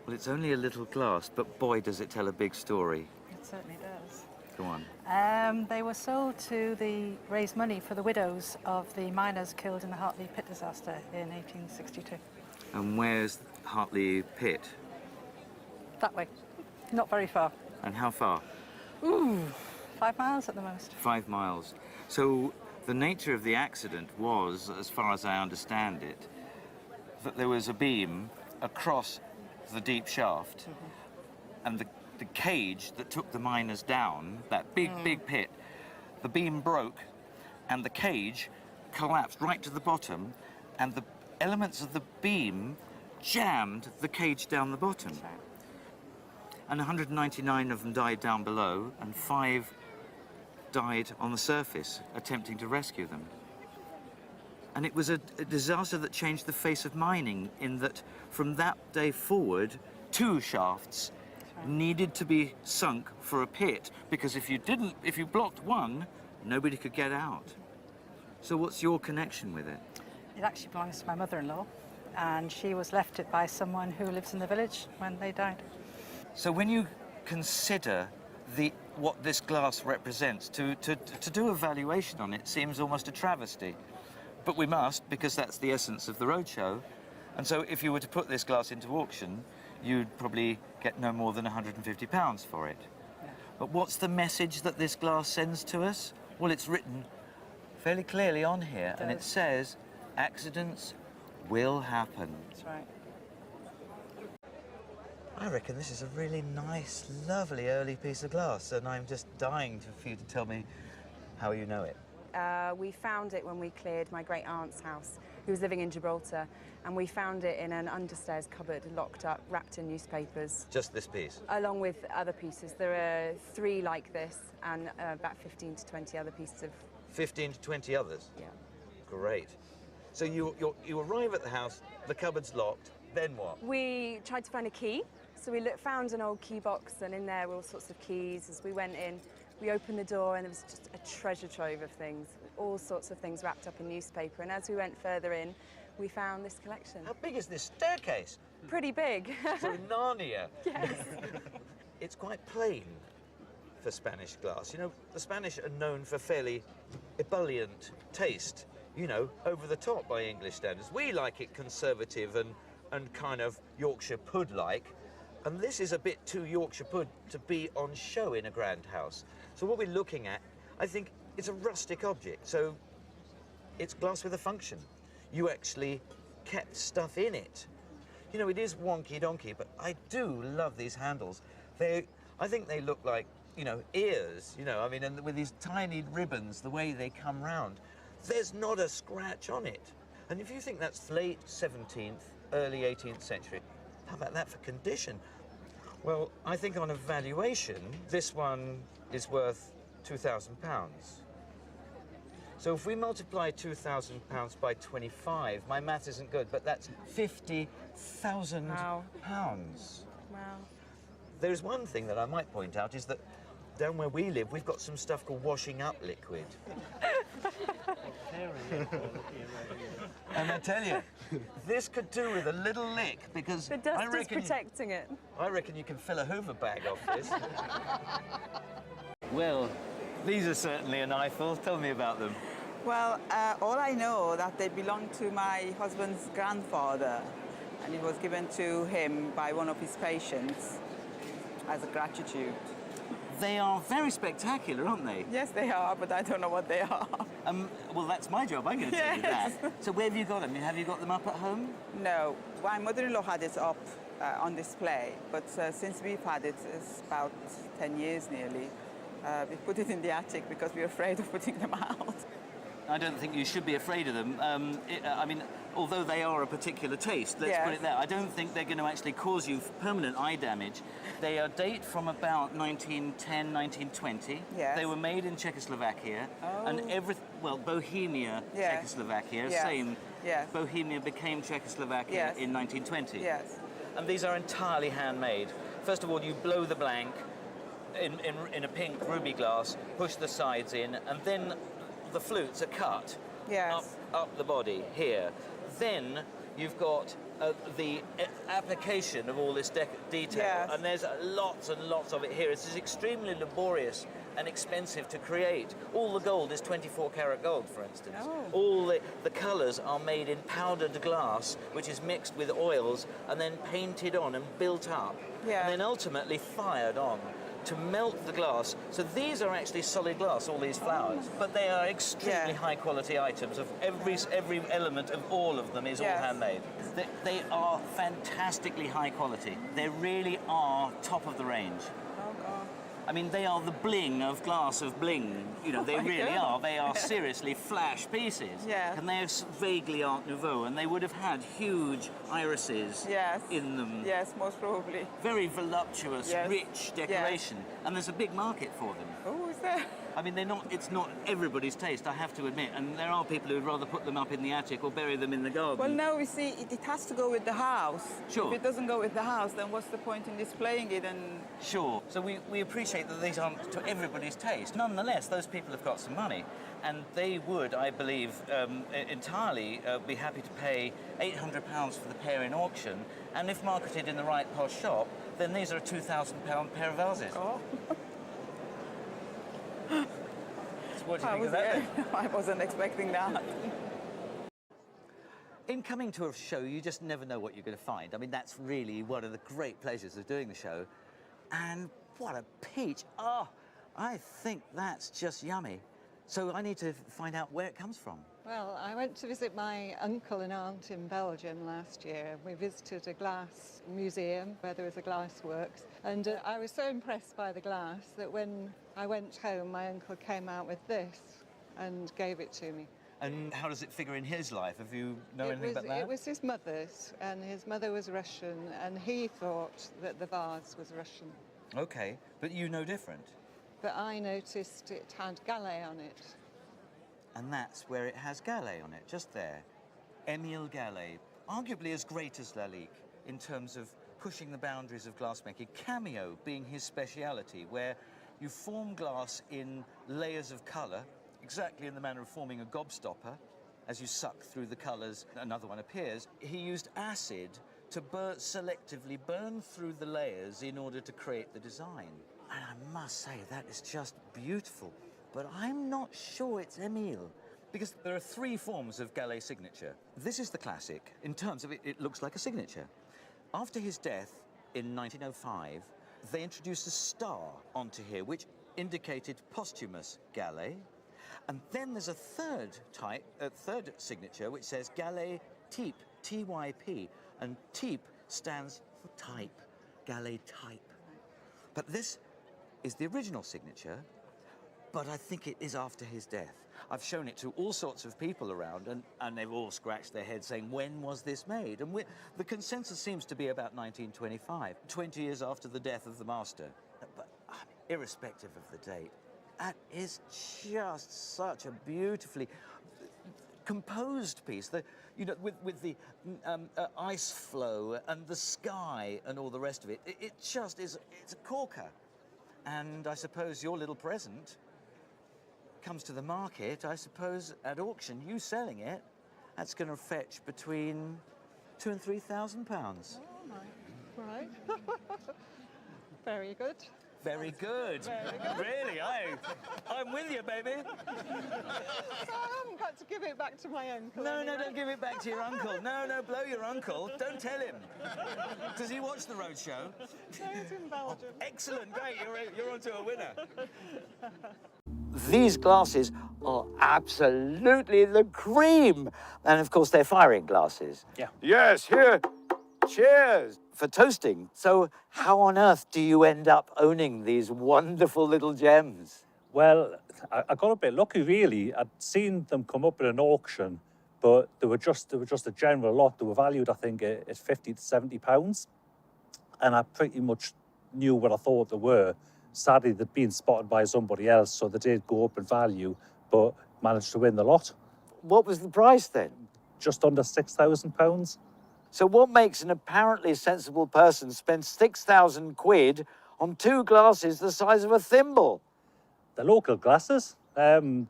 Well, it's only a little glass, but boy, does it tell a big story. It certainly does. Go on. They were sold to raise money for the widows of the miners killed in the Hartley pit disaster in 1862. And where's Hartley Pit? That way. Not very far. And how far? Ooh, 5 miles at the most. 5 miles. So the nature of the accident was, as far as I understand it, that there was a beam across the deep shaft, and the cage that took the miners down, that big pit, the beam broke and the cage collapsed right to the bottom, and the elements of the beam jammed the cage down the bottom. That's right. And 199 of them died down below, and 5 died on the surface, attempting to rescue them. And it was a disaster that changed the face of mining, in that from that day forward, 2 shafts needed to be sunk for a pit, because if you blocked one, nobody could get out. So what's your connection with it? It actually belongs to my mother-in-law, and she was left it by someone who lives in the village when they died. So when you consider what this glass represents, to do a valuation on it seems almost a travesty. But we must, because that's the essence of the roadshow. And so if you were to put this glass into auction, you'd probably get no more than £150 for it. Yeah. But what's the message that this glass sends to us? Well, it's written fairly clearly on here, and it says, accidents will happen. That's right. I reckon this is a really nice, lovely early piece of glass, and I'm just dying for you to tell me how you know it. We found it when we cleared my great-aunt's house, who was living in Gibraltar, and we found it in an understairs cupboard, locked up, wrapped in newspapers. Just this piece? Along with other pieces. There are 3 like this, and about 15 to 20 other pieces of... 15 to 20 others? Yeah. Great. So you arrive at the house, the cupboard's locked, then what? We tried to find a key, so we found an old key box, and in there were all sorts of keys. As we went in, we opened the door, and there was just a treasure trove of things, all sorts of things wrapped up in newspaper. And as we went further in, we found this collection. How big is this staircase? Pretty big. So Narnia. Yes. It's quite plain for Spanish glass. You know, the Spanish are known for fairly ebullient taste, you know, over the top by English standards. We like it conservative and kind of Yorkshire pud-like. And this is a bit too Yorkshire pud to be on show in a grand house. So what we're looking at, I think, it's a rustic object. So it's glass with a function. You actually kept stuff in it. You know, it is wonky-donkey, but I do love these handles. I think they look like, you know, ears, you know, I mean, and with these tiny ribbons, the way they come round, there's not a scratch on it. And if you think that's late 17th, early 18th century, how about that for condition? Well, I think on a valuation, this one is worth £2,000. So if we multiply £2,000 by 25, my math isn't good, but that's £50,000. Wow. Wow. There's one thing that I might point out, is that down where we live, we've got some stuff called washing up liquid. And I tell you, this could do with a little lick, because The dust is protecting it. I reckon you can fill a Hoover bag off this. Well, these are certainly an eyeful. Tell me about them. Well, all I know that they belong to my husband's grandfather, and it was given to him by one of his patients as a gratitude. They are very spectacular, aren't they? Yes, they are, but I don't know what they are. Well, that's my job. I'm going to tell you that. So where have you got them? Have you got them up at home? No, my mother-in-law had it up on display, but since we've had it, it's about 10 years nearly. We put it in the attic because we're afraid of putting them out. I don't think you should be afraid of them. I mean, although they are a particular taste, let's put it there, I don't think they're going to actually cause you permanent eye damage. They are date from about 1910, 1920. Yes. They were made in Czechoslovakia. Oh. And Bohemia, Czechoslovakia, Yes. same. Yes. Bohemia became Czechoslovakia in 1920. Yes. And these are entirely handmade. First of all, you blow the blank in a pink ruby glass, push the sides in, and then the flutes are cut up the body here. Then you've got the application of all this detail. Yes. And there's lots and lots of it here. It's extremely laborious and expensive to create. All the gold is 24 karat gold, for instance. Oh. All the colours are made in powdered glass, which is mixed with oils and then painted on and built up. Yeah. And then ultimately fired on to melt the glass. So these are actually solid glass, all these flowers, but they are extremely high quality items. Of every element of all of them is all handmade. They are fantastically high quality. They really are top of the range. Oh, God. I mean, they are the bling of glass of bling. You know, they really are. They are seriously flash pieces. Yeah. And they're vaguely Art Nouveau, and they would have had huge irises in them. Yes, most probably. Very voluptuous, rich decoration. And there's a big market for them. Oh, is there? I mean, it's not everybody's taste, I have to admit, and there are people who'd rather put them up in the attic or bury them in the garden. Well, no, you see, it has to go with the house. Sure. If it doesn't go with the house, then what's the point in displaying it? And Sure. So we appreciate that these aren't to everybody's taste. Nonetheless, those people have got some money, and they would, I believe, entirely be happy to pay £800 for the pair in auction, and if marketed in the right posh shop, then these are a £2,000 pair of vases. oh, So what do you think of that? I wasn't expecting that. In coming to a show, you just never know what you're going to find. I mean, that's really one of the great pleasures of doing the show. And what a peach. Oh, I think that's just yummy. So I need to find out where it comes from. Well, I went to visit my uncle and aunt in Belgium last year. We visited a glass museum where there was a glass works. And I was so impressed by the glass that when I went home, my uncle came out with this and gave it to me. And how does it figure in his life? Have you know anything about that? It was his mother's, and his mother was Russian, and he thought that the vase was Russian. Okay, but you know different. But I noticed it had Gallet on it. And that's where it has Gallet on it, just there. Émile Gallet, arguably as great as Lalique in terms of pushing the boundaries of glassmaking, cameo being his speciality, where you form glass in layers of colour, exactly in the manner of forming a gobstopper. As you suck through the colours, another one appears. He used acid to selectively burn through the layers in order to create the design. And I must say, that is just beautiful. But I'm not sure it's Émile, because there are three forms of Gallet signature. This is the classic. In terms of it, it looks like a signature. After his death in 1905, they introduced a star onto here, which indicated posthumous Gallet. And then there's a third type, a third signature, which says Gallet Type, T-Y-P. And type stands for type, Gallet type. But this is the original signature, but I think it is after his death. I've shown it to all sorts of people around, and they've all scratched their heads saying, when was this made? And the consensus seems to be about 1925, 20 years after the death of the master. But irrespective of the date, that is just such a beautifully composed piece. With the ice flow and the sky and all the rest of it, it just is, it's a corker. And I suppose your little present comes to the market, I suppose at auction, you selling it, that's going to fetch between £2,000 and £3,000. Oh my, right. Very good. Very good. Very good. Really, I'm with you, baby. So I haven't got to give it back to my uncle. No, anyway. no, don't give it back to your uncle. No, blow your uncle. Don't tell him. Does he watch the roadshow? No, it's in Belgium. Excellent, great. You're onto a winner. These glasses are absolutely the cream. And of course, they're firing glasses. Yeah. Yes, here. Cheers. For toasting. So how on earth do you end up owning these wonderful little gems? Well, I got a bit lucky, really. I'd seen them come up in an auction, but they were just a general lot. They were valued, I think, at £50 to £70. And I pretty much knew what I thought they were. Sadly, they'd been spotted by somebody else, so they did go up in value, but managed to win the lot. What was the price then? Just under £6,000. So what makes an apparently sensible person spend 6,000 quid on two glasses the size of a thimble? The local glasses. I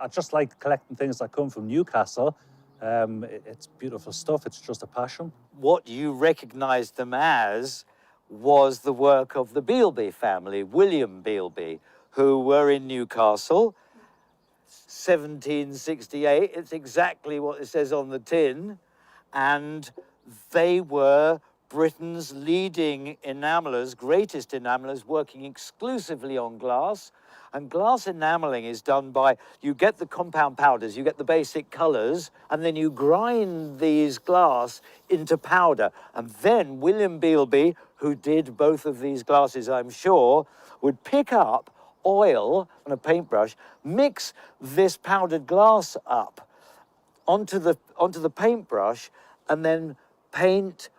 just like collecting things that come from Newcastle. It's beautiful stuff. It's just a passion. What you recognised them as was the work of the Bealby family, William Bealby, who were in Newcastle, 1768. It's exactly what it says on the tin. And they were Britain's leading enamellers, greatest enamellers, working exclusively on glass. And glass enamelling is done by, you get the compound powders, you get the basic colours, and then you grind these glass into powder. And then William Bealby, who did both of these glasses, I'm sure, would pick up oil on a paintbrush, mix this powdered glass up onto the paintbrush, and then paint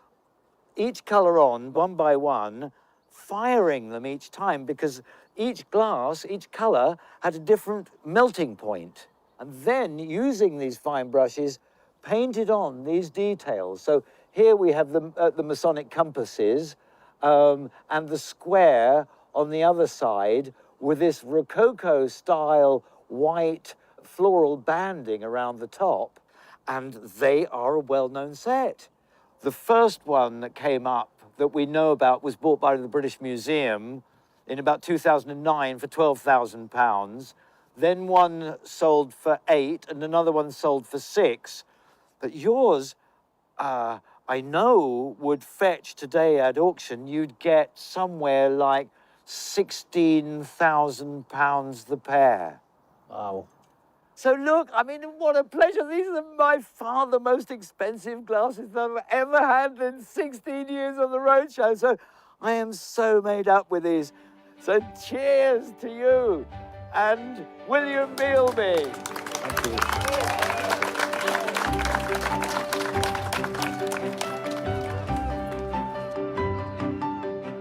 each colour on one by one, firing them each time, because each glass, each colour had a different melting point. And then, using these fine brushes, painted on these details. So here we have the Masonic compasses and the square on the other side with this Rococo-style white floral banding around the top. And they are a well-known set. The first one that came up that we know about was bought by the British Museum in about 2009 for £12,000. Then one sold for 8 and another one sold for 6. But yours, I know, would fetch today at auction, you'd get somewhere like £16,000 the pair. Wow. So look, I mean, what a pleasure. These are by far the most expensive glasses I've ever had in 16 years on the roadshow. So I am so made up with these. So cheers to you and William Bealby. Thank you.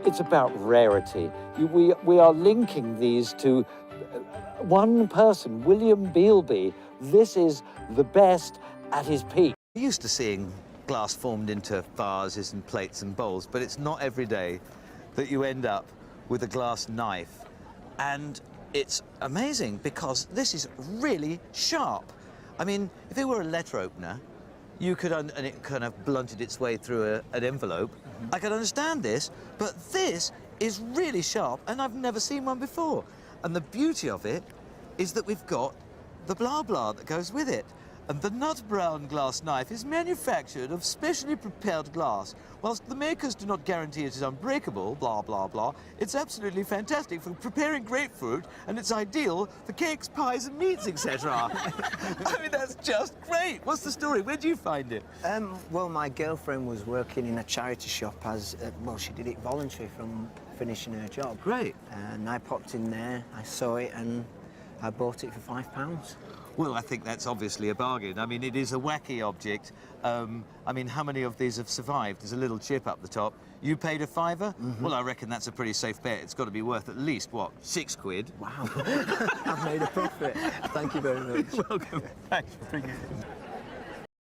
It's about rarity. We are linking these to one person, William Bealby. This is the best at his peak. We're used to seeing glass formed into vases and plates and bowls, but it's not every day that you end up with a glass knife. And it's amazing because this is really sharp. I mean, if it were a letter opener, you could, and it kind of blunted its way through an envelope, I could understand this, but this is really sharp, and I've never seen one before. And the beauty of it is that we've got the blah blah that goes with it. And the nut brown glass knife is manufactured of specially prepared glass. Whilst the makers do not guarantee it is unbreakable, blah blah blah, it's absolutely fantastic for preparing grapefruit, and it's ideal for cakes, pies and meats, etc. I mean, that's just great. What's the story? Where do you find it? Well, my girlfriend was working in a charity shop as, well, she did it voluntary from finishing her job. Great. And I popped in there, I saw it, and I bought it for £5. Well, I think that's obviously a bargain. I mean, it is a wacky object. I mean, how many of these have survived? There's a little chip up the top. You paid a £5? Well, I reckon that's a pretty safe bet. It's got to be worth at least, what, £6? Wow, I've made a profit. Thank you very much. You're welcome. Thanks for bringing it.